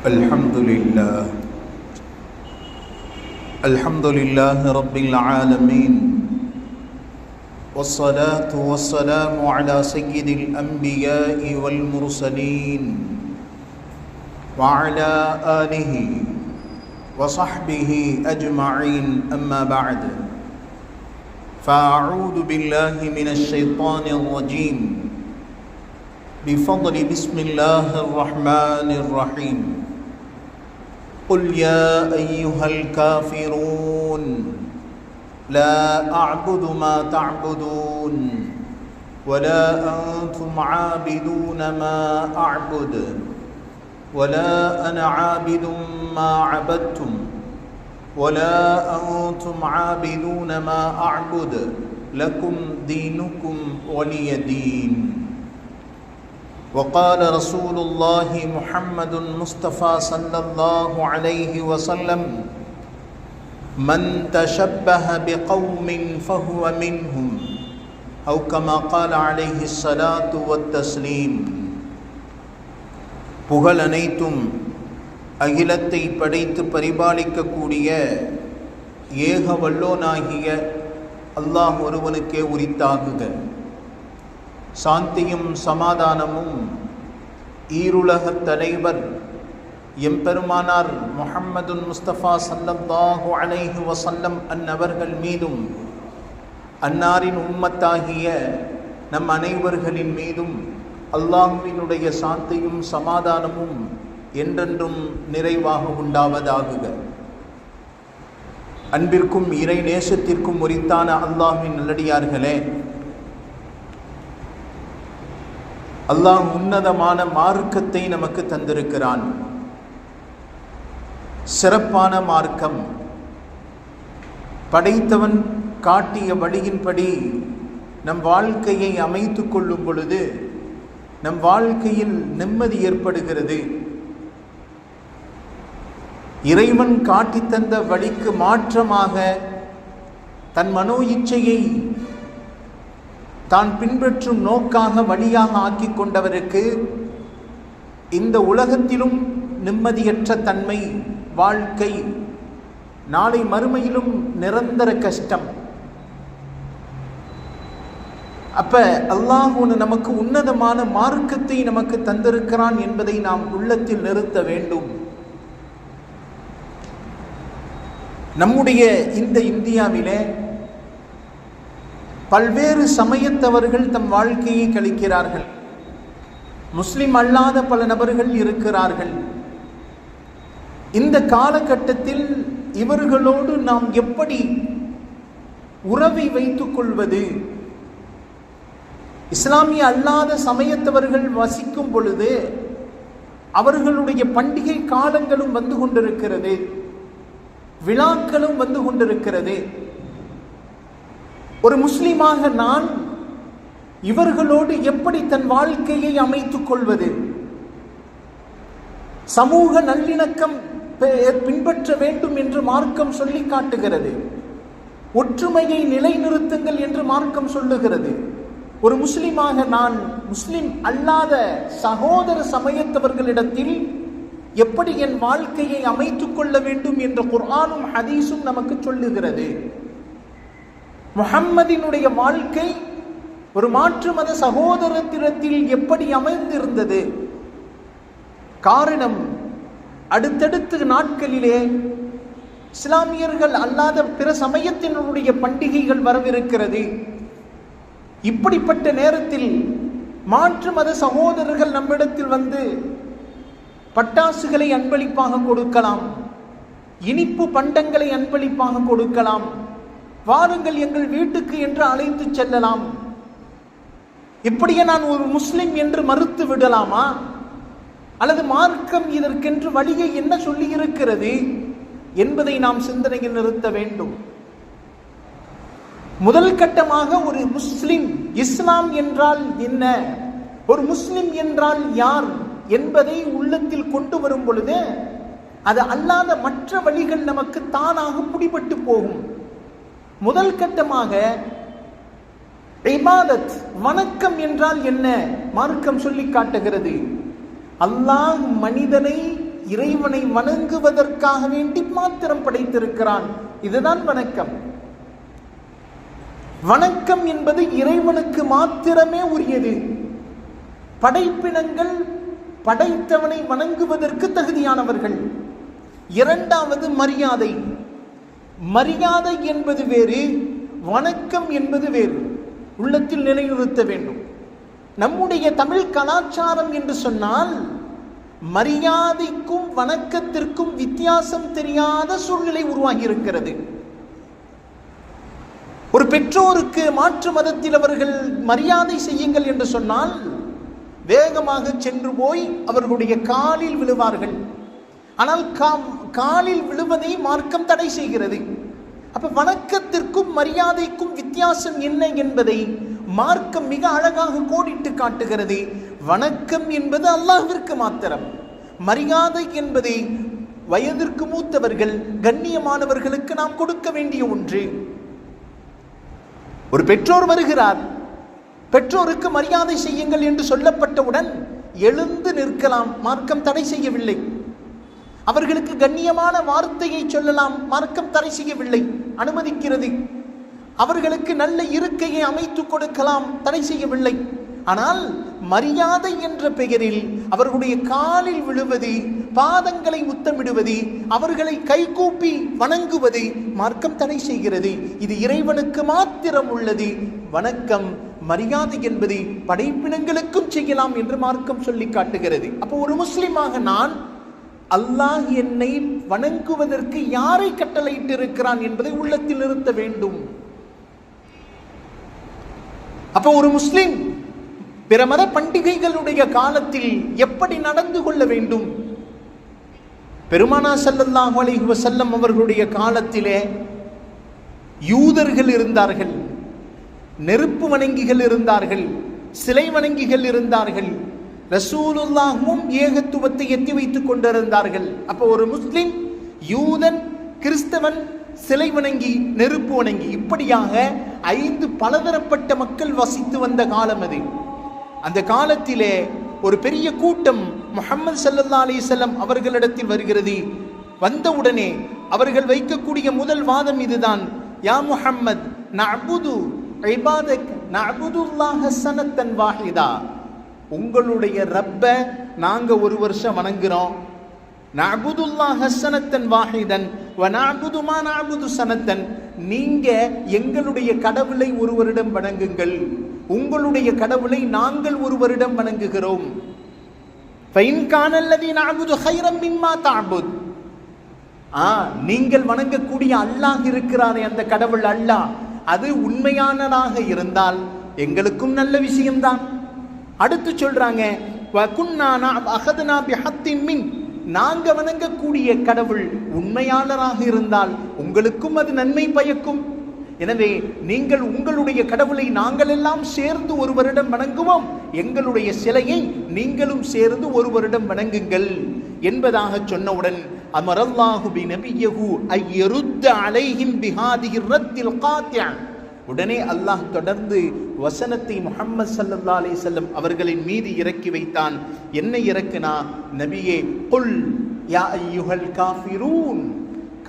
الحمد لله رب العالمين، والصلاة والسلام على سيد الأنبياء والمرسلين وعلى آله وصحبه أجمعين، أما بعد، فأعوذ بالله من الشيطان الرجيم بفضل بسم الله الرحمن الرحيم. قل يا أيها الكافرون لا أعبد ما تعبدون ولا أنتم عابدون ما أعبد ولا أنا عابد ما عبدتم ولا أنتم عابدون ما أعبد لكم دينكم ولي دين. وقال رسول الله محمد مصطفى صلى الله عليه وسلم: من تشبه بقوم فهو منهم، أو كما قال عليه الصلاة والتسليم. புகழ் அனைத்தும் அகிலத்தை படைத்து பரிபாலிக்கக்கூடிய ஏக வல்லோனாகிய அல்லாஹ் ஒருவனுக்கே உரித்தாகுக. சாந்தியும் சமாதானமும் ஈருலகத் தலைவர் எம்பெருமானார் முஹம்மது முஸ்தபா ஸல்லல்லாஹு அலைஹி வஸல்லம் அன்னவர்கள் மீதும் அன்னாரின் உம்மத்தாகிய நம் அனைவர்களின் மீதும் அல்லாஹ்வினுடைய சாந்தியும் சமாதானமும் என்றென்றும் நிறைவாக உண்டாவதாகுக. அன்பிற்கும் இறை நேசத்திற்கும் உரித்தான அல்லாஹ்வின் நல்லடியார்களே, அல்லாஹ் உன்னதமான மார்க்கத்தை நமக்கு தந்திருக்கிறான். சிறப்பான மார்க்கம். படைத்தவன் காட்டிய வழியின்படி நம் வாழ்க்கையை அமைத்து கொள்ளும் பொழுது நம் வாழ்க்கையில் நிம்மதி ஏற்படுகிறது. இறைவன் காட்டித்தந்த வழிக்கு மாற்றமாக தன் மனோ இச்சையை தான் பின்பற்றும் நோக்காக வழியாக ஆக்கி கொண்டவருக்கு இந்த உலகத்திலும் நிம்மதியற்ற தன்மை, வாழ்க்கை, நாளை மறுமையிலும் நிரந்தர கஷ்டம். அப்ப அல்லாஹ் நமக்கு உன்னதமான மார்க்கத்தை நமக்கு தந்திருக்கிறான் என்பதை நாம் உள்ளத்தில் நிறுத்த வேண்டும். நம்முடைய இந்த இந்தியாவிலே பல்வேறு சமயத்தவர்கள் தம் வாழ்க்கையை கழிக்கிறார்கள். முஸ்லிம் அல்லாத பல நபர்கள் இருக்கிறார்கள். இந்த காலகட்டத்தில் இவர்களோடு நாம் எப்படி உறவை வைத்துக் கொள்வது? இஸ்லாமிய அல்லாத சமயத்தவர்கள் வசிக்கும் பொழுது அவர்களுடைய பண்டிகை காலங்களும் வந்து கொண்டிருக்கிறது, விழாக்களும் வந்து கொண்டிருக்கிறது. ஒரு முஸ்லிமாக நான் இவர்களோடு எப்படி தன் வாழ்க்கையை அமைத்துக் கொள்வது? சமூக நல்லிணக்கம் பின்பற்ற வேண்டும் என்று மார்க்கம் சொல்லி காட்டுகிறது. ஒற்றுமையை நிலைநிறுத்துங்கள் என்று மார்க்கம் சொல்லுகிறது. ஒரு முஸ்லிமாக நான் முஸ்லிம் அல்லாத சகோதர சமயத்தவர்களிடத்தில் எப்படி என் வாழ்க்கையை அமைத்துக் கொள்ள வேண்டும் என்று குர்ஆனும் ஹதீஸும் நமக்கு சொல்லுகிறது. முஹம்மதினுடைய வாழ்க்கை ஒரு மாற்று மத சகோதரத்திடத்தில் எப்படி அமைந்திருந்தது? காரணம், அடுத்தடுத்த நாட்களிலே இஸ்லாமியர்கள் அல்லாத பிற சமயத்தினுடைய பண்டிகைகள் வரவிருக்கிறது. இப்படிப்பட்ட நேரத்தில் மாற்று மத சகோதரர்கள் நம்மிடத்தில் வந்து பட்டாசுகளை அன்பளிப்பாக கொடுக்கலாம், இனிப்பு பண்டங்களை அன்பளிப்பாக கொடுக்கலாம், வாருங்கள் எங்கள் வீட்டுக்கு என்று அழைத்து செல்லலாம். இப்படியே நான் ஒரு முஸ்லிம் என்று மறுத்து விடலாமா? அல்லது மார்க்கம் இதற்கென்று வழியை என்ன சொல்லி இருக்கிறது என்பதை நாம் சிந்தனையில் நிறுத்த வேண்டும். முதல் கட்டமாக ஒரு முஸ்லிம், இஸ்லாம் என்றால் என்ன, ஒரு முஸ்லிம் என்றால் யார் என்பதை உள்ளத்தில் கொண்டு வரும் பொழுது அது அல்லாத மற்ற வழிகள் நமக்கு தானாக பிடிபட்டு போகும். முதல் கட்டமாக இபாதத், வணக்கம் என்றால் என்ன மார்க்கம் சொல்லி காட்டுகிறது. அல்லாஹ் மனிதனை இறைவனை வணங்குவதற்காக வேண்டி மாத்திரம் படைத்திருக்கிறான். இதுதான் வணக்கம். வணக்கம் என்பது இறைவனுக்கு மாத்திரமே உரியது. படைப்பினங்கள் படைத்தவனை வணங்குவதற்கு தகுதியானவர்கள். இரண்டாவது மரியாதை. மரியாதை என்பது வேறு, வணக்கம் என்பது வேறு. உள்ளத்தில் நிலைநிறுத்த வேண்டும். நம்முடைய தமிழ் கலாச்சாரம் என்று சொன்னால் மரியாதைக்கும் வணக்கத்திற்கும் வித்தியாசம் தெரியாத சூழ்நிலை உருவாகி இருக்கிறது. ஒரு பெற்றோருக்கு மாற்று மதத்தில் அவர்கள் மரியாதை செய்யுங்கள் என்று சொன்னால் வேகமாக சென்று போய் அவர்களுடைய காலில் விழுவார்கள். ஆனால் காலில் விழுவதை மார்க்கம் தடை செய்கிறது. அப்ப வணக்கத்திற்கும் மரியாதைக்கும் வித்தியாசம் என்ன என்பதை மார்க்கம் மிக அழகாக கோடிட்டு காட்டுகிறது. வணக்கம் என்பது அல்லாஹ்விற்கு மாத்திரம், மரியாதை என்பதை வயதிற்கு மூத்தவர்கள் கண்ணியமானவர்களுக்கு நாம் கொடுக்க வேண்டிய ஒன்று. ஒரு பெற்றோர் வருகிறார், பெற்றோருக்கு மரியாதை செய்யுங்கள் என்று சொல்லப்பட்டவுடன் எழுந்து நிற்கலாம், மார்க்கம் தடை செய்யவில்லை. அவர்களுக்கு கண்ணியமான வார்த்தையை சொல்லலாம், மார்க்கம் தடை செய்யவில்லை, அனுமதிக்கிறது. அவர்களுக்கு நல்ல இருக்கையை அமைத்து கொடுக்கலாம், தடை செய்யவில்லை. ஆனால் மரியாதை என்ற பெயரில் அவர்களுடைய காலில் விழுவது, பாதங்களை முத்தமிடுவது, அவர்களை கைகூப்பி வணங்குவது மார்க்கம் தடை செய்கிறது. இது இறைவனுக்கு மாத்திரம் உள்ளது. வணக்கம் மரியாதை என்பதை படைப்பினங்களுக்கும் செய்யலாம் என்று மார்க்கம் சொல்லி காட்டுகிறது. அப்போ ஒரு முஸ்லிமாக நான் அல்லாஹ் என்னை வணங்குவதற்கு யாரை கட்டளையிட்டு இருக்கிறான் என்பதை உள்ளத்தில் நிறுத்த வேண்டும். அப்போ ஒரு முஸ்லிம் பிற மத பண்டிகைகளுடைய காலத்தில் எப்படி நடந்து கொள்ள வேண்டும்? பெருமானார் ஸல்லல்லாஹு அலைஹி வஸல்லம் அவர்களுடைய காலத்திலே யூதர்கள் இருந்தார்கள், நெருப்பு வணங்கிகள் இருந்தார்கள், சிலை வணங்கிகள் இருந்தார்கள். ரசூலுல்லாஹும் ஏகத்துவத்தை எத்தி வைத்துக் கொண்டிருந்தார்கள். அப்போ ஒரு முஸ்லிம், யூதன், கிறிஸ்தவன், சிலை வணங்கி, நெருப்பு வணங்கி, இப்படியாக 5 பலதரப்பட்ட மக்கள் வசித்து வந்த காலம் அது. அந்த காலத்திலே ஒரு பெரிய கூட்டம் முஹம்மது ஸல்லல்லாஹு அலைஹி வஸல்லம் அவர்களிடத்தில் வருகிறது. வந்தவுடனே அவர்கள் வைக்கக்கூடிய முதல் வாதம் இதுதான்: யா முஹம்மத், நஅபுது இபாதக் நஅபுதுல்லாஹ ஸனத்தன் வாஹிதா. உங்களுடைய ரப்ப நாங்க ஒரு வருஷம் வணங்குறோம். நஅபுதுல்லாஹ ஸனத்தன் வாஹிதன் வ நஅபுது மா நஅபுது ஸனத்தன். நீங்க எங்களுடைய கடவுளை ஒரு வருடம் வணங்குங்கள், உங்களுடைய கடவுளை நாங்கள் ஒரு வருடம் வணங்குகிறோம். ஃபைன் கான அல்லதி நஅபுது கைரம் மிம்மா தஅபுத். நீங்கள் வணங்கக்கூடிய அல்லாஹ் இருக்கிறாரே, அந்த கடவுள் அல்லாஹ், அது உண்மையானதாக இருந்தால் எங்களுக்கும் நல்ல விஷயம்தான். அடுத்து சொல்றாங்க, நாங்க வணங்கக்கூடிய கடவுள் உண்மையாளராக இருந்தால் உங்களுக்கும் அது நன்மை பயக்கும். எனவே நீங்கள் உங்களுடைய கடவுளை நாங்கள் எல்லாம் சேர்ந்து ஒரு வருடம் வணங்குவோம், எங்களுடைய சிலையை நீங்களும் சேர்ந்து ஒரு வருடம் வணங்குங்கள் என்பதாக சொன்னவுடன் அமரல்லாஹு பி நபியஹு அய்யருத்த அலைஹிம் பிஹாதிஹி ரத்தில் காத்தியா. உடனே அல்லாஹ் தொடர்ந்து வசனத்தை முஹம்மது ஸல்லல்லாஹு அலைஹி வஸல்லம் அவர்களின் மீது இறக்கி வைத்தான். என்ன இறக்குனா, நபியே குல் யா அய்யுஹல் காஃபிரூன்,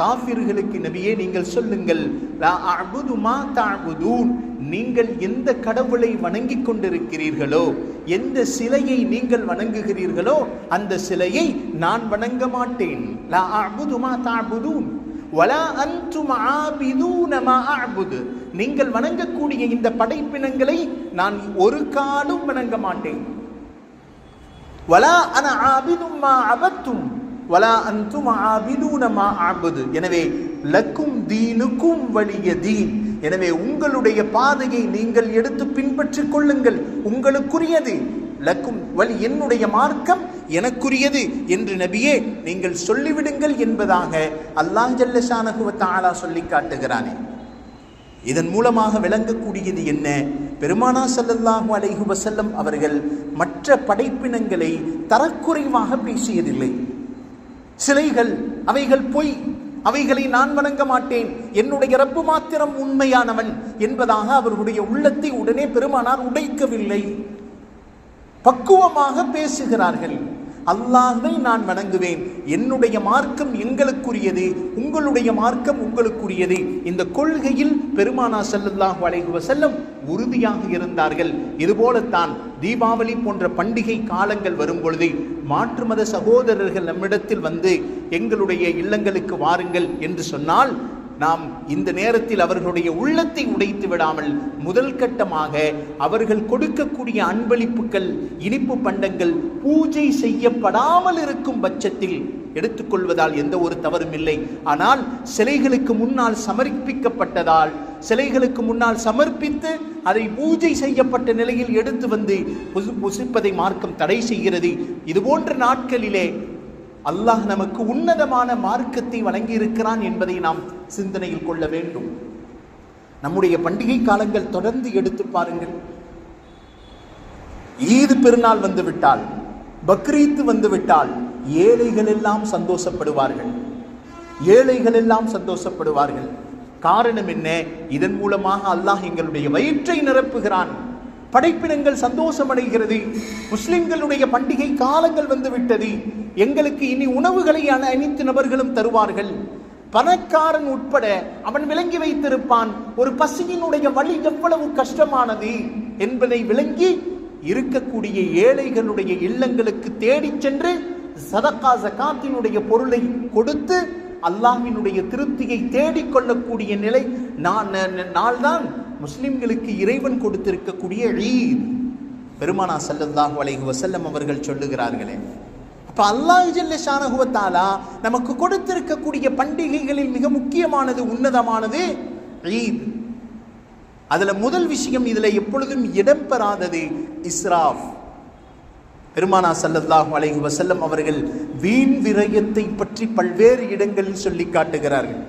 காஃபிர்களுக்கு நபியே நீங்கள் சொல்லுங்கள், லா அஅபுது மா தஅபுதூன், நீங்கள் எந்த கடவுளை வணங்கிக் கொண்டிருக்கிறீர்களோ, எந்த சிலையை நீங்கள் வணங்குகிறீர்களோ அந்த சிலையை நான் வணங்க மாட்டேன். லா அஅபுது மா தஅபுதூன் வலா அன்தும் ஆபிதூன மா அஅபுது, நீங்கள் வணங்கக்கூடிய இந்த படைப்பினங்களை நான் ஒரு காலும் வணங்க மாட்டேன். வலா அன ஆபிதும் மா அபத்தும் வலா அன்தும் ஆபிதூன மா அஅபுது. எனவே லக்கும் தீனுக்கும் வலிய தீன், எனவே உங்களுடைய பாதையை நீங்கள் எடுத்து பின்பற்றிக் கொள்ளுங்கள், உங்களுக்குரியது. லக்கும் வலி, என்னுடைய மார்க்கம் எனக்குரியது என்று நபியே நீங்கள் சொல்லிவிடுங்கள் என்பதாக அல்லாஹ் ஜல்ல ஷானஹு வ தஆலா சொல்லி காட்டுகிறானே. இதன் மூலமாக விளங்கக்கூடியது என்ன? பெருமானார் ஸல்லல்லாஹு அலைஹி வஸல்லம் அவர்கள் மற்ற படைப்பினங்களை தரக்குறைவாக பேசியதில்லை. சிலைகள், அவைகள் பொய், அவைகளை நான் வணங்க மாட்டேன், என்னுடைய ரப்பு மாத்திரம் உண்மையானவன் என்பதாக அவர்களுடைய உள்ளத்தை உடனே பெருமானார் உடைக்கவில்லை. பக்குவமாக பேசுகிறார்கள். அல்லாஹ்வை நான் வணங்குவேன், என்னுடைய மார்க்கம் எங்களுக்குரியது, உங்களுடைய மார்க்கம் உங்களுக்குரியது. இந்த கொள்கையில் பெருமானா ஸல்லல்லாஹு அலைஹி வஸல்லம் உறுதியாக இருந்தார்கள். இதுபோலத்தான் தீபாவளி போன்ற பண்டிகை காலங்கள் வரும் பொழுது மாற்று மத சகோதரர்கள் நம்மிடத்தில் வந்து எங்களுடைய இல்லங்களுக்கு வாருங்கள் என்று சொன்னால் நாம் இந்த நேரத்தில் அவர்களுடைய உள்ளத்தை உடைத்து விடாமல் முதல் கட்டமாக அவர்கள் கொடுக்கக்கூடிய அன்பளிப்புகள், இனிப்பு பண்டங்கள் பூஜை செய்யப்படாமல் இருக்கும் பட்சத்தில் எடுத்துக்கொள்வதால் எந்த ஒரு தவறும் இல்லை. ஆனால் சிலைகளுக்கு முன்னால் சமர்ப்பிக்கப்பட்டதால், சிலைகளுக்கு முன்னால் சமர்ப்பித்து அதை பூஜை செய்யப்பட்ட நிலையில் எடுத்து வந்து புசிப்பதை மார்க்கம் தடை செய்கிறது. இதுபோன்ற நாட்களிலே அல்லாஹ் நமக்கு உன்னதமான மார்க்கத்தை வழங்கி இருக்கிறான் என்பதை நாம் சிந்தனையில் கொள்ள வேண்டும். நம்முடைய பண்டிகை காலங்கள் தொடர்ந்து எடுத்து பாருங்கள். ஈது பெருநாள் வந்துவிட்டால், பக்ரீத் வந்துவிட்டால் ஏழைகள் எல்லாம் சந்தோஷப்படுவார்கள். ஏழைகள் எல்லாம் சந்தோஷப்படுவார்கள். காரணம் என்ன? இதன் மூலமாக அல்லாஹ் எங்களுடைய வயிற்றை நிரப்புகிறான், படைப்பினங்கள் சந்தோஷம் அடைகிறது. முஸ்லிம்களுடைய பண்டிகை காலங்கள் வந்துவிட்டது, எங்களுக்கு இனி உணவுகளை அனைத்து நபர்களும் தருவார்கள். பணக்காரன் உட்பட அவன் விளங்கி வைத்திருப்பான் ஒரு பசியினுடைய வழி எவ்வளவு கஷ்டமானது என்பதை விளங்கி இருக்கக்கூடிய ஏழைகளுடைய இல்லங்களுக்கு தேடி சென்று சதகா ஜகாத்தினுடைய பொருளை கொடுத்து அல்லாஹ்வினுடைய திருப்தியை தேடிக்கொள்ளக்கூடிய நிலை நாள்தான் முஸ்லிம்களுக்கு இறைவன் கொடுத்திருக்கக்கூடிய ஈத். பெருமானா ஸல்லல்லாஹு அலைஹி வஸல்லம் அவர்கள் சொல்லுகிறார்களே, அப்ப அல்லாஹ் ஜல்ல ஷானஹு வ தஆலா நமக்கு கொடுத்திருக்கக்கூடிய பண்டிகைகளில் மிக முக்கியமானது, உன்னதமானது ஈத். அதுல முதல் விஷயம், இதுல எப்பொழுதும் இடம்பெறாதது இஸ்ராஃப். பெருமானா ஸல்லல்லாஹு அலைஹி வஸல்லம் அவர்கள் வீண் விரயத்தை பற்றி பல்வேறு இடங்களில் சொல்லி காட்டுகிறார்கள்.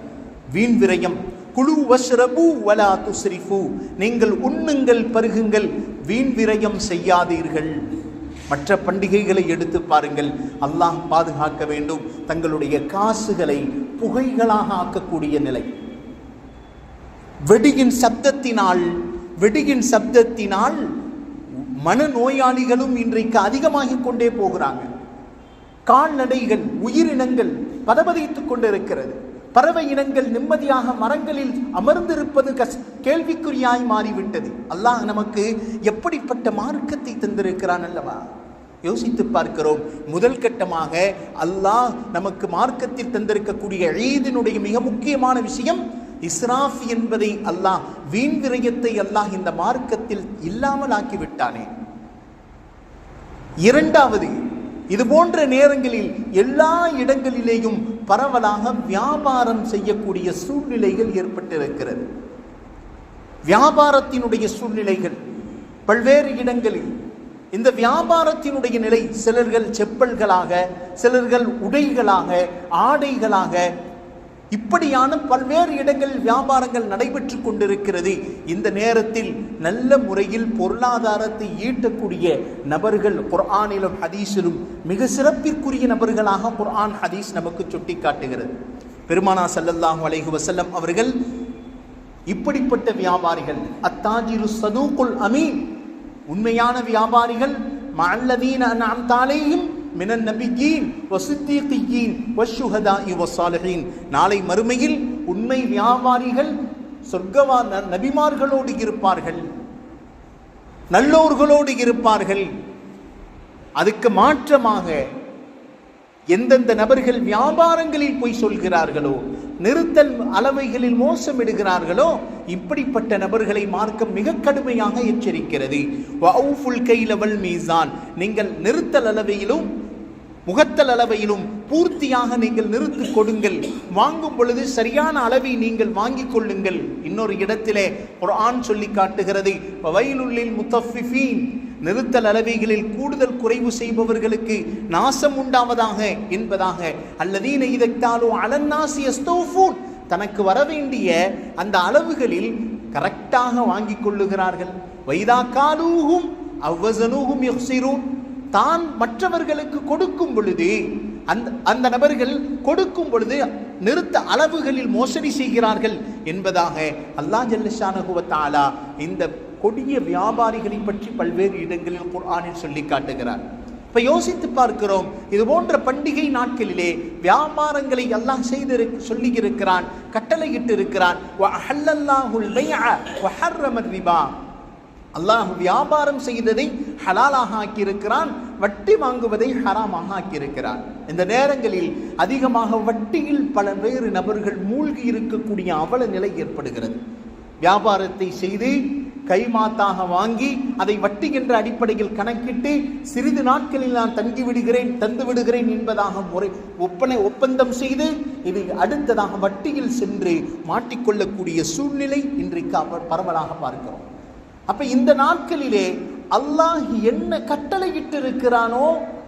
வீண் விரயம், குலு வஷ்ரபு வலா துஸ்ரிஃபு, நீங்கள் உண்ணுங்கள் பருகுங்கள், வீண் விரயம் செய்யாதீர்கள். மற்ற பண்டிகைகளை எடுத்து பாருங்கள், அல்லாஹ் பாதுகாக்க வேண்டும். தங்களுடைய காசுகளை புகைகளாக ஆக்கக்கூடிய நிலை, வெடியின் சப்தத்தினால் மனநோயாளிகளும் இன்றைக்கு அதிகமாகிக் கொண்டே போகிறாங்க. கால்நடைகள், உயிரினங்கள் பதபதித்துக் கொண்டிருக்கிறது. பறவை இனங்கள் நிம்மதியாக மரங்களில் அமர்ந்திருப்பது கேள்விக்குறியாய் மாறிவிட்டது. அல்லாஹ் நமக்கு எப்படிப்பட்ட மார்க்கத்தை தந்திருக்கிறான் அல்லவா? யோசித்து பார்க்கிறோம். முதல் கட்டமாக அல்லாஹ் நமக்கு மார்க்கத்தில் தந்திருக்கக்கூடிய ஈதினுடைய மிக முக்கியமான விஷயம் இஸ்ராஃப் என்பதை அல்லாஹ், வீண் விரயத்தை அல்லாஹ் இந்த மார்க்கத்தில் இல்லாமல் ஆக்கிவிட்டானே. இரண்டாவது, இது போன்ற நேரங்களில் எல்லா இடங்களிலேயும் பரவலாக வியாபாரம் செய்யக்கூடிய சூழ்நிலைகள் ஏற்பட்டிருக்கிறது. வியாபாரத்தினுடைய சூழ்நிலைகள் பல்வேறு இடங்களில். இந்த வியாபாரத்தினுடைய நிலை, சிலர்கள் செப்பல்களாக, சிலர்கள் உடைகளாக, ஆடைகளாக, இப்படியான பல்வேறு இடங்களில் வியாபாரங்கள் நடைபெற்று கொண்டிருக்கிறது. இந்த நேரத்தில் நல்ல முறையில் பொருளாதாரத்தை ஈட்டக்கூடிய நபர்கள் குர்ஆனிலும் ஹதீஸிலும் மிக சிறப்பிற்குரிய நபர்களாக குர்ஆன் ஹதீஸ் நமக்கு சுட்டி காட்டுகிறது. பெருமானா ஸல்லல்லாஹு அலைஹி வஸல்லம் அவர்கள் இப்படிப்பட்ட வியாபாரிகள், அத்தாஜிரு ஸதூகுல் அமீன், உண்மையான வியாபாரிகள், மஅல்லதீன அன்அம்த அலைஹிம் மினன் நபியீன் வஸித்தீகீன் வஷ்ஷுஹதாஇ வஸ்ஸாலிஹீன், நாளை மறுமையில் உண்மை வியாபாரிகள் சொர்க்கவான் நபிமார்களோடு இருப்பார்கள், நல்லோர்களோடு இருப்பார்கள். அதுக்கு மாற்றமாக எந்தெந்த நபர்கள் வியாபாரங்களில் போய் சொல்கிறார்களோ, நிறுத்தல் அளவைகளில் மோசமிடுகிறார்களோ, இப்படிப்பட்ட நபர்களை மார்க்கம் மிக கடுமையாக எச்சரிக்கிறது. வஅஃபுல் கைல வல் மீசான், நீங்கள் நிறுத்தல் அளவையிலும் முகத்தல் அளவையிலும் பூர்த்தியாக நீங்கள் நிறுத்தி கொடுங்கள். வாங்கும் பொழுது சரியான அளவை நீங்கள் வாங்கிக் கொள்ளுங்கள். இன்னொரு இடத்திலே குர்ஆன் சொல்லி காட்டுகிறது, வவைலுல் முத்தஃபிஃபீன், நிறுத்தல் அளவைகளில் கூடுதல் குறைவு செய்பவர்களுக்கு நாசம் உண்டாவதாக என்பதாக. அல்லதீன இதக்தாலு அலன்னாசி யஸ்தௌஃபூன், தனக்கு வரவேண்டிய அந்த அளவுகளில் கரெக்டாக வாங்கிக் கொள்ளுகிறார்கள். வைதா காலூஹும் அவ்வஸனூஹும் யக்ஸிரூன், தான் மற்றவர்களுக்கு கொடுக்கும் பொழுது அந்த நபர்கள் கொடுக்கும் பொழுது நிறுத்த அளவுகளில் மோசடி செய்கிறார்கள் என்பதாக அல்லாஹ் ஜல்ல ஷானஹு வ தஆலா இந்த கொடிய வியாபாரிகளை பற்றி பல்வேறு இடங்களில் குர்ஆனில் சொல்லி காட்டுகிறார். இப்ப யோசித்து பார்க்கிறோம், இது போன்ற பண்டிகை நாட்களிலே வியாபாரங்களை அல்லாஹ் செய்து சொல்லி இருக்கிறான், கட்டளையிட்டு இருக்கிறான். அல்லாஹ் வியாபாரம் செய்ததை ஹலாலாக ஆக்கியிருக்கிறான், வட்டி வாங்குவதை ஹராமாக ஆக்கியிருக்கிறான். இந்த நேரங்களில் அதிகமாக வட்டியில் பல வேறு நபர்கள் மூழ்கி இருக்கக்கூடிய அவல நிலை ஏற்படுகிறது. வியாபாரத்தை செய்து கைமாத்தாக வாங்கி அதை வட்டி என்ற அடிப்படையில் கணக்கிட்டு சிறிது நாட்களில் நான் தந்து விடுகிறேன் என்பதாக ஒப்பந்தம் செய்து இது அடுத்ததாக வட்டியில் சென்று மாட்டிக்கொள்ளக்கூடிய சூழ்நிலை இன்றைக்கு பரவலாக பார்க்கிறோம். அப்ப இந்த நாட்களிலே அல்லாஹ் என்ன கட்டளையிட்டு இருக்கிறானோ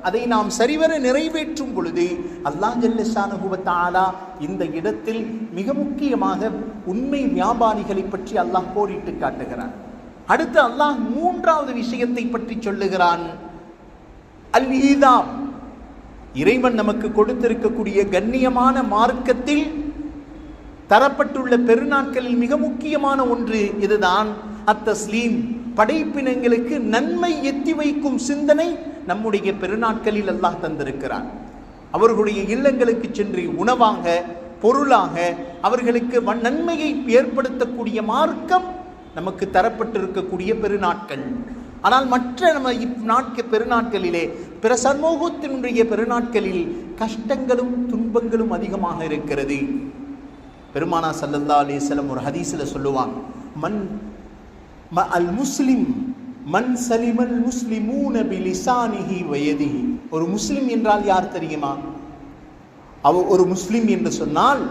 அதை நாம் சரிவர நிறைவேற்றும் பொழுது அல்லாஹ் ஜல்ல ஷானஹு வ தஆலா இந்த இடத்தில் மிக முக்கியமாக உண்மை வியாபாரிகளை பற்றி அல்லாஹ் கோடிட்டு காட்டுகிறான். அடுத்து அல்லாஹ் மூன்றாவது விஷயத்தை பற்றி சொல்லுகிறான், அல் ஈதாம். இறைவன் நமக்கு கொடுத்திருக்கக்கூடிய கண்ணியமான மார்க்கத்தில் தரப்பட்டுள்ள பெருநாட்களில் மிக முக்கியமான ஒன்று இதுதான், அத்தஸ்லீம். படைப்பினங்களுக்கு நன்மை எத்தி வைக்கும் சிந்தனை நம்முடைய பெருநாட்களில் அல்லாஹ் தந்திருக்கிறான். அவர்களுடைய இல்லங்களுக்கு சென்று உணவாக பொருளாக அவர்களுக்கு நன்மையை ஏற்படுத்தக்கூடிய மார்க்கம் நமக்கு தரப்பட்டிருக்கக்கூடிய பெருநாட்கள். ஆனால் மற்ற நம்ம பெருநாட்களிலே பிற சமூகத்தினுடைய பெருநாட்களில் கஷ்டங்களும் துன்பங்களும் அதிகமாக இருக்கிறது. பெருமானா ஸல்லல்லாஹு அலைஹி வஸல்லம் ஒரு ஹதீஸில் சொல்லுவான், அல் முஸ்லிம் மன் சலிமல் முஸ்லிமூன பிலிசானிஹி வயதிஹி. ஒரு முஸ்லிம் என்றால் யார் தெரியுமா? ஒரு முஸ்லிம் என்று சொன்னால்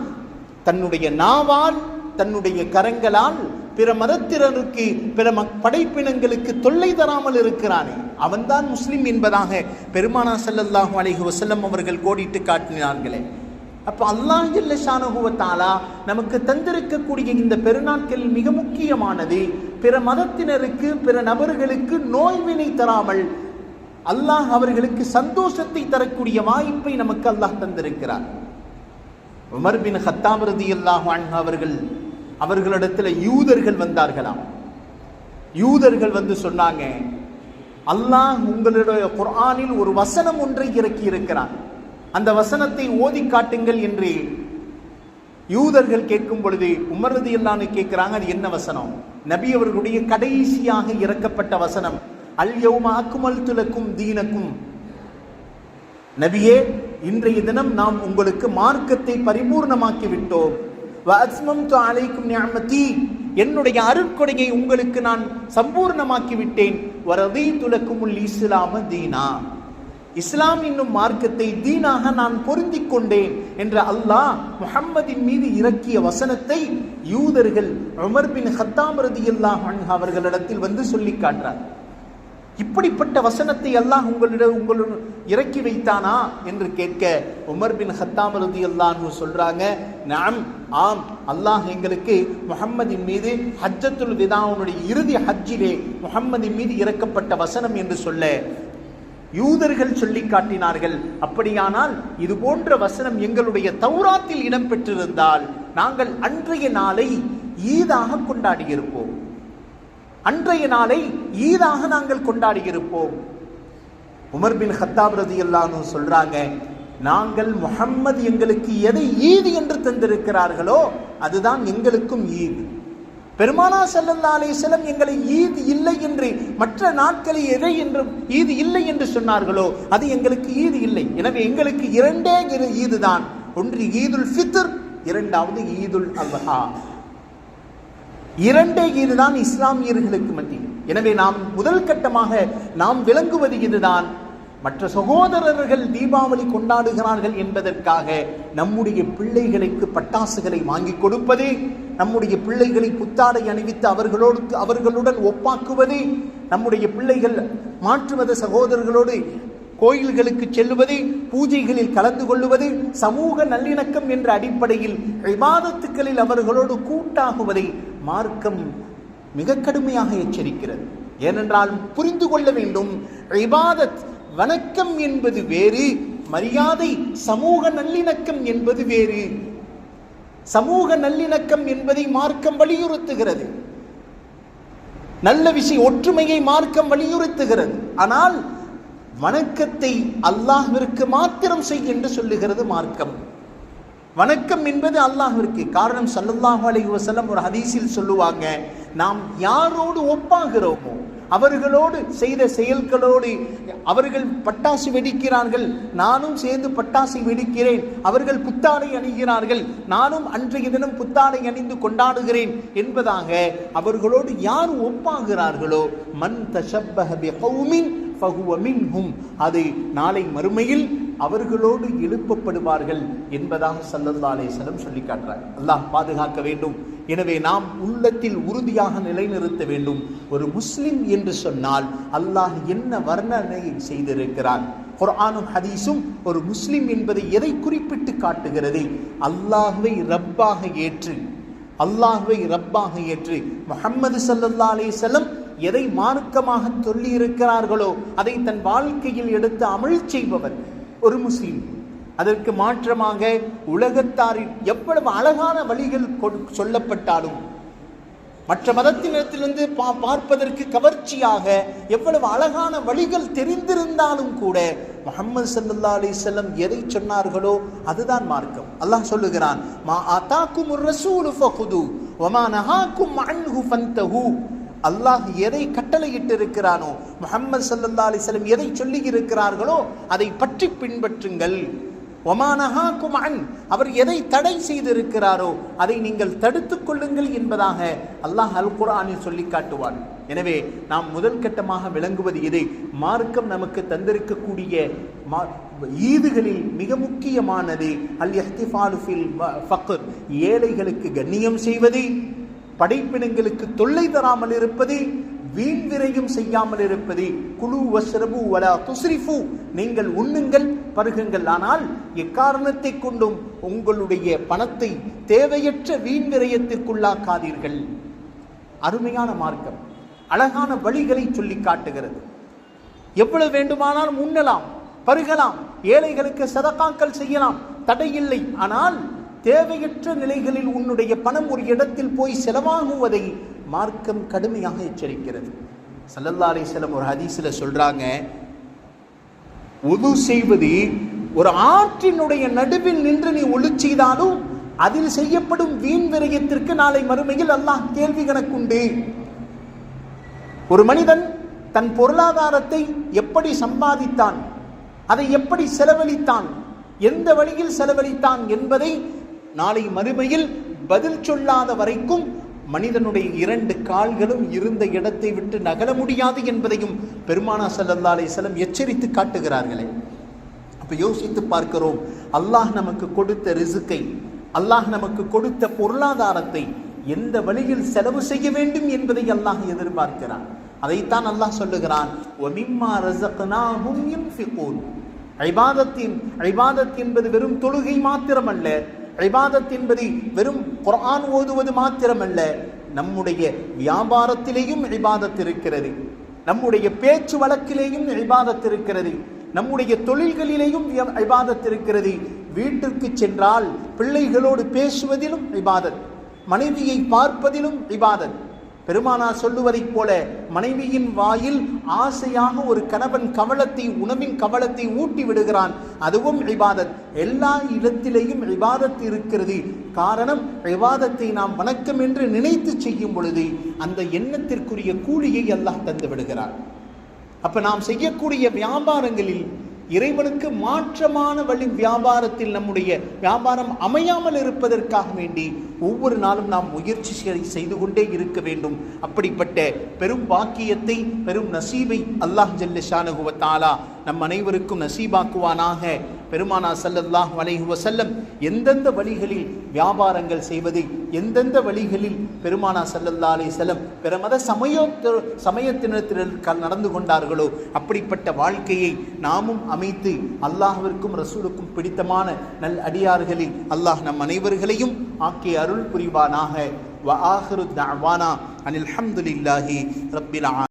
தன்னுடைய நாவால் தன்னுடைய கரங்களால் பிற மதத்தினருக்கு பிற படைப்பினங்களுக்கு தொல்லை தராமல் இருக்கிறானே அவன்தான் முஸ்லிம் என்பதாக பெருமானா ஸல்லல்லாஹு அலைஹி வஸல்லம் அவர்கள் கோடிட்டு காட்டினார்களே. அப்போ அல்லாஹ் ஜல்ல ஷானஹு வ தஆலா நமக்கு தந்திருக்கக்கூடிய இந்த பெருநாட்களில் மிக முக்கியமானது பிற மதத்தினருக்கு பிற நபர்களுக்கு நோய்வினை தராமல் அல்லாஹ் அவர்களுக்கு சந்தோஷத்தை தரக்கூடிய வாய்ப்பை நமக்கு அல்லாஹ் தந்திருக்கிறார். உமர் பின் கத்தாப் ரலியல்லாஹு அன்ஹு அவர்களிடத்தில் யூதர்கள் வந்தார்களாம். யூதர்கள் வந்து சொன்னாங்க, அல்லாஹ் உங்களுடைய குர்ஆனில் ஒரு வசனம் ஒன்றை இறக்கி இருக்கிறான், அந்த வசனத்தை ஓதி காட்டுங்கள் என்று யூதர்கள் கேட்கும் பொழுது உமர் ரலியல்லாஹு அன்ஹு கேட்கிறாங்க, அது என்ன வசனம்? நபி அவர்களுடைய கடைசியாக இறக்கப்பட்ட வசனம், அல் யௌம அக்மல்து லக்கும் தீனக்கும். நபியே, இன்றைய தினம் நாம் உங்களுக்கு மார்க்கத்தை பரிபூர்ணமாக்கி விட்டோம். வ அத்மம்து அலைக்கும் நிஅமதி, என்னுடைய அருட்கொடையை உங்களுக்கு நான் சம்பூர்ணமாக்கி விட்டேன். வ ரதீது லக்குமுல் இஸ்லாம தீனா, இஸ்லாம் என்னும் மார்க்கத்தை தீனாக நான் பொருந்திக் கொண்டேன் என்ற அல்லாஹ் முஹம்மதின் மீது இறக்கிய வசனத்தை யூதர்கள் உமர் பின் கத்தாப் ரலியல்லாஹு அன்ஹு அவர்களிடத்தில் வந்து சொல்லி காட்டுறார். இப்படிப்பட்ட வசனத்தை அல்லாஹ் உங்களுடன் இறக்கி வைத்தானா என்று கேட்க உமர் பின் கத்தாப் ரலியல்லாஹு அன்ஹு சொல்றாங்க, நாம் ஆம், அல்லாஹ் எங்களுக்கு முஹம்மதின் மீது ஹஜ்ஜத்துல் விதாவுடைய இறுதி ஹஜ்ஜிலே முஹம்மதின் மீது இறக்கப்பட்ட வசனம் என்று சொல்ல யூதர்கள் சொல்லி காட்டினார்கள். அப்படியானால் இது போன்ற வசனம் எங்களுடைய தௌராத்தில் இடம்பெற்றிருந்தால் நாங்கள் அன்றைய நாளை ஈதாக கொண்டாடியிருப்போம், அன்றைய நாளை ஈதாக நாங்கள் கொண்டாடியிருப்போம். உமர் பின் கத்தாப் ரலியல்லாஹு அன்ஹு சொல்றாங்க, நாங்கள் முஹம்மது எங்களுக்கு எதை ஈத் என்று தந்திருக்கிறார்களோ அதுதான் எங்களுக்கும் ஈத். பெருமானா ஸல்லல்லாஹு அலைஹி வஸல்லம் எங்களை ஈத் இல்லை என்று மற்ற நாட்களை எதை என்று ஈத் இல்லை என்று சொன்னார்களோ அது எங்களுக்கு ஈத் இல்லை. எனவே எங்களுக்கு இரண்டே ஈது தான், ஒன்று ஈதுல் ஃபித்ர், இரண்டாவது ஈதுல் அல்ஹா. இரண்டே ஈதுதான் இஸ்லாமியர்களுக்கு மத்தியில். எனவே நாம் முதல் கட்டமாக நாம் விளங்குவது இதுதான். மற்ற சகோதரர்கள் தீபாவளி கொண்டாடுகிறார்கள் என்பதற்காக நம்முடைய பிள்ளைகளுக்கு பட்டாசுகளை வாங்கி கொடுப்பது, நம்முடைய பிள்ளைகளை புத்தாடை அணிவித்து அவர்களுடன் ஒப்பாக்குவது, நம்முடைய பிள்ளைகள் மாற்று மத சகோதரர்களோடு கோயில்களுக்கு செல்லுவது, பூஜைகளில் கலந்து கொள்ளுவது, சமூக நல்லிணக்கம் என்ற அடிப்படையில் இபாதத்துக்களில் அவர்களோடு கூட்டாகுவதை மார்க்கம் மிக கடுமையாக எச்சரிக்கிறது. ஏனென்றால் புரிந்து கொள்ள வேண்டும், இபாதத் வணக்கம் என்பது வேறு, மரியாதை சமூக நல்லிணக்கம் என்பது வேறு. சமூக நல்லிணக்கம் என்பதை மார்க்கம் வலியுறுத்துகிறது, நல்ல விஷயம் ஒற்றுமையை மார்க்கம் வலியுறுத்துகிறது. ஆனால் வணக்கத்தை அல்லாஹ்விற்கு மாத்திரம் செய் என்று சொல்லுகிறது மார்க்கம். வணக்கம் என்பது அல்லாஹ்விற்கு. காரணம், ஸல்லல்லாஹு அலைஹி வஸல்லம் ஒரு ஹதீஸில் சொல்லுவாங்க, நாம் யாரோடு ஒப்பாகிறோமோ அவர்களோடு செய்த செயல்களோடு, அவர்கள் பட்டாசு வெடிக்கிறார்கள், நானும் சேர்ந்து பட்டாசு வெடிக்கிறேன், அவர்கள் புத்தாடை அணிகிறார்கள், நானும் அன்றைய தினம் புத்தாடை அணிந்து கொண்டாடுகிறேன் என்பதாக அவர்களோடு யார் ஒப்பாகிறார்களோ, மன் தஷப்பஹ பிகௌமின் ஃபஹுவ மின்ஹும், அது நாளை மறுமையில் அவர்களோடு எழுப்பப்படுவார்கள் என்பதாக ஸல்லல்லாஹு அலைஹி வஸல்லம் சொல்லி காட்டுறார். அல்லாஹ் பாதுகாக்க வேண்டும். எனவே நாம் உள்ளத்தில் உறுதியாக நிலைநிறுத்த வேண்டும். ஒரு முஸ்லிம் என்று சொன்னால் அல்லாஹ் என்ன வர்ணனையை செய்திருக்கிறார்? குர்ஆனும் ஹதீஸும் ஒரு முஸ்லிம் என்பதை எதை குறிப்பிட்டு காட்டுகிறது? அல்லாஹ்வை ரப்பாக ஏற்று, அல்லாஹ்வை ரப்பாக ஏற்று முஹம்மது ஸல்லல்லாஹு அலைஹி வஸல்லம் எதை மார்க்கமாக சொல்லி இருக்கிறார்களோ அதை தன் வாழ்க்கையில் எடுத்து அமல் செய்பவர் ஒரு முஸ்லிம். அதற்கு மாற்றமாக உலகத்தாரின் எவ்வளவு அழகான வழிகள் சொல்லப்பட்டாலும், மற்ற மதத்தினத்திலிருந்து பார்ப்பதற்கு கவர்ச்சியாக எவ்வளவு அழகான வழிகள் தெரிந்திருந்தாலும் கூட முஹம்மது ஸல்லல்லாஹு அலைஹி வஸல்லம் எதை சொன்னார்களோ அதுதான் மார்க்கம். அல்லாஹ் சொல்லுகிறான், மா ஆதாக்குமுர் ரசூலு ஃபகுது வமா நஹாக்கும் அன்ஹு ஃபன்தஹு. அல்லாஹ் எதை கட்டளையிட்டு இருக்கிறானோ, முஹம்மது ஸல்லல்லாஹு அலைஹி வஸல்லம் எதை சொல்லி இருக்கிறார்களோ அதை பற்றி பின்பற்றுங்கள். வமா நஹாக்கும் அன், அவர் எதை தடை செய்திருக்கிறாரோ அதை நீங்கள் தடுத்துக் கொள்ளுங்கள் என்பதாக அல்லாஹ் அல் குர்ஆனில் சொல்லி காட்டுவார். எனவே நாம் முதல் கட்டமாக விளங்குவது எது? மார்க்கம் நமக்கு தந்திருக்கக்கூடிய ஈதுகளில் மிக முக்கியமானது அல் இஹ்திஃபாலு ஃபில் ஃபக்ர், ஏழைகளுக்கு கண்ணியம் செய்வது, படைப்பினங்களுக்கு தொல்லை தராமல் இருப்பது, வீண் விரையும் செய்யாமல் இருப்பது. குலு வஸ்ரபு வலா துஸ்ரிஃபு, நீங்கள் உண்ணுங்கள் பருகுங்கள், ஆனால் எக்காரணத்தை கொண்டும் உங்களுடைய பணத்தை தேவையற்ற வீண் விரயத்திற்குள்ளாக்காதீர்கள். அருமையான மார்க்கம் அழகான வழிகளை சொல்லி காட்டுகிறது. எவ்வளவு வேண்டுமானாலும் உண்ணலாம், பருகலாம், ஏழைகளுக்கு சதகாக்கள் செய்யலாம், தடையில்லை. ஆனால் தேவையற்ற நிலைகளில் உன்னுடைய பணம் ஒரு இடத்தில் போய் செலவாகுவதை மார்க்கம் கடுமையாக எச்சரிக்கிறது. ஸல்லல்லாஹு அலைஹி வஸல்லம் ஒரு ஹதீஸ்ல சொல்றாங்க, உது செய்வது ஒரு ஆற்றினுடைய நடுவில் நின்று நீ ஒளி செய்தாலும் அதில் செய்யப்படும் வீண் விரயத்திற்கு நாளை மறுமையில் அல்லாஹ் கேள்வி கணக்குண்டு. ஒரு மனிதன் தன் பொருளாதாரத்தை எப்படி சம்பாதித்தான், அதை எப்படி செலவழித்தான், எந்த வழியில் செலவழித்தான் என்பதை நாளை மறுமையில் பதில் சொல்லாத வரைக்கும் மனிதனுடைய 2 கால்களும் இருந்த இடத்தை விட்டு நகர முடியாது என்பதையும் பெருமானா ஸல்லல்லாஹு அலைஹி வஸல்லம் எச்சரித்து காட்டுகிறார்களே. அப்ப யோசித்து பார்க்கிறோம், அல்லாஹ் நமக்கு கொடுத்த ரிஸ்கை, அல்லாஹ் நமக்கு கொடுத்த பொருளாதாரத்தை எந்த வழியில் செலவு செய்ய வேண்டும் என்பதை அல்லாஹ் எதிர்பார்க்கிறான். அதைத்தான் அல்லாஹ் சொல்லுகிறான், வமிம்மா ரஸக்னாஹும் யுன்ஃபிகூன். இபாதத் என்பது வெறும் தொழுகை மாத்திரமல்ல, இபாதத் என்பது வெறும் குர்ஆன் ஓதுவது மாத்திரமல்ல. நம்முடைய வியாபாரத்திலேயும் இபாதத் இருக்கிறது, நம்முடைய பேச்சு வழக்கிலேயும் இபாதத் இருக்கிறது, நம்முடைய தொழில்களிலேயும் இபாதத் இருக்கிறது. வீட்டிற்கு சென்றால் பிள்ளைகளோடு பேசுவதிலும் இபாதத், மனைவியை பார்ப்பதிலும் இபாதத். பெருமானார் சொல்லுவதைப் போல மனைவியின் வாயில் ஆசையாக ஒரு கணவன் கவளத்தை, உணவின் கவளத்தை ஊட்டி விடுகிறான், அதுவும் இபாதத். எல்லா இடத்திலேயும் இபாதத் இருக்கிறது. காரணம், இபாதத்தை நாம் வணக்கம் என்று நினைத்து செய்யும் பொழுது அந்த எண்ணத்திற்குரிய கூலியை அல்லாஹ் தந்து விடுகிறார். அப்ப நாம் செய்யக்கூடிய வியாபாரங்களில் இறைவனுக்கு மாற்றமான வழி வியாபாரத்தில் நம்முடைய வியாபாரம் அமையாமல் இருப்பதற்காக வேண்டி ஒவ்வொரு நாளும் நாம் முயற்சி செய்து கொண்டே இருக்க வேண்டும். அப்படிப்பட்ட பெரும் பாக்கியத்தை, பெரும் நசீபை அல்லாஹ் ஜல்ல ஷானஹு வ தஆலா நம் அனைவருக்கும் நசீபாக்குவானாக. பெருமானா ஸல்லல்லாஹு அலைஹி வஸல்லம் எந்தெந்த வழிகளில் வியாபாரங்கள் செய்வது, எந்தெந்த வழிகளில் பெருமானா ஸல்லல்லாஹு அலைஹி வஸல்லம் பிற மத சமயத்தினத்தில் நடந்து கொண்டார்களோ அப்படிப்பட்ட வாழ்க்கையை நாமும் அமைத்து அல்லாஹ்விற்கும் ரசூலுக்கும் பிடித்தமான நல் அடியார்களில் அல்லாஹ் நம் அனைவர்களையும் ஆக்கி அருள் புரிவானாக. வ ஆகிரு தஅவானா அனில் ஹம்துலில்லாஹி ரப்பில் ஆலமீன்.